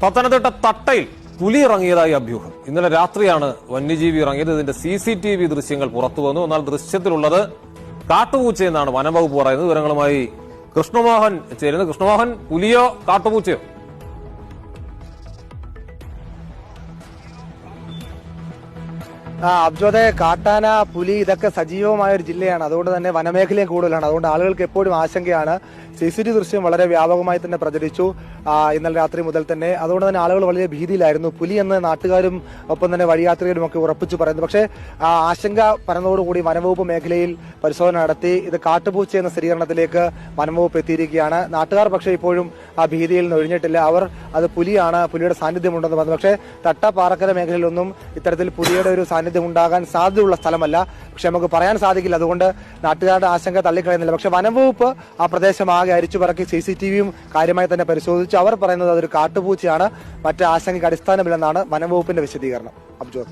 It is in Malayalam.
പത്തനംതിട്ട തട്ടയിൽ പുലി ഇറങ്ങിയതായി അഭ്യൂഹം. ഇന്നലെ രാത്രിയാണ് വന്യജീവി ഇറങ്ങിയത്. ഇതിന്റെ CCTV ദൃശ്യങ്ങൾ പുറത്തു വന്നു. എന്നാൽ ദൃശ്യത്തിലുള്ളത് കാട്ടുപൂച്ചയെന്നാണ് വനംവകുപ്പ് പറയുന്നത്. വിവരങ്ങളുമായി കൃഷ്ണമോഹൻ ചേരുന്നു. കൃഷ്ണമോഹൻ, പുലിയോ കാട്ടുപൂച്ചയോ? അബ്ജോദെ, കാട്ടാന, പുലി ഇതൊക്കെ സജീവമായ ഒരു ജില്ലയാണ്. അതുകൊണ്ട് തന്നെ വനമേഖലയും കൂടുതലാണ്. അതുകൊണ്ട് ആളുകൾക്ക് എപ്പോഴും ആശങ്കയാണ്. CCTV ദൃശ്യം വളരെ വ്യാപകമായി തന്നെ പ്രചരിച്ചു ഇന്നലെ രാത്രി മുതൽ തന്നെ. അതുകൊണ്ട് തന്നെ ആളുകൾ വളരെ ഭീതിയിലായിരുന്നു. പുലി എന്ന് നാട്ടുകാരും ഒപ്പം തന്നെ വഴിയാത്രികരും ഒക്കെ ഉറപ്പിച്ചു പറയുന്നു. പക്ഷേ ആശങ്ക പരന്നതോടുകൂടി വനംവകുപ്പ് മേഖലയിൽ പരിശോധന നടത്തി ഇത് കാട്ടുപൂച്ച എന്ന സ്ഥിരീകരണത്തിലേക്ക് വനംവകുപ്പ് എത്തിയിരിക്കുകയാണ്. നാട്ടുകാർ പക്ഷേ ഇപ്പോഴും ആ ഭീതിയിൽ നിന്ന് ഒഴിഞ്ഞിട്ടില്ല. അവർ അത് പുലിയാണ്, പുലിയുടെ സാന്നിധ്യമുണ്ടെന്ന് പറഞ്ഞു. പക്ഷേ തട്ട പാറക്കര മേഖലയിലൊന്നും ഇത്തരത്തിൽ പുലിയുടെ ഒരു സാന്നിധ്യം ഉണ്ടാകാൻ സാധ്യതയുള്ള സ്ഥലമല്ല. പക്ഷെ നമുക്ക് പറയാൻ സാധിക്കില്ല. അതുകൊണ്ട് നാട്ടുകാരുടെ ആശങ്ക തള്ളിക്കളയുന്നില്ല. പക്ഷെ വനംവകുപ്പ് ആ പ്രദേശമാകെ അരിച്ചു പറക്കി CCTVയും കാര്യമായി തന്നെ പരിശോധിച്ചു. അവർ പറയുന്നത് അതൊരു കാട്ടുപൂച്ചയാണ്, മറ്റ് ആശങ്കയ്ക്ക് അടിസ്ഥാനമില്ലെന്നാണ് വനംവകുപ്പിന്റെ വിശദീകരണം. അബ്ജോദ്.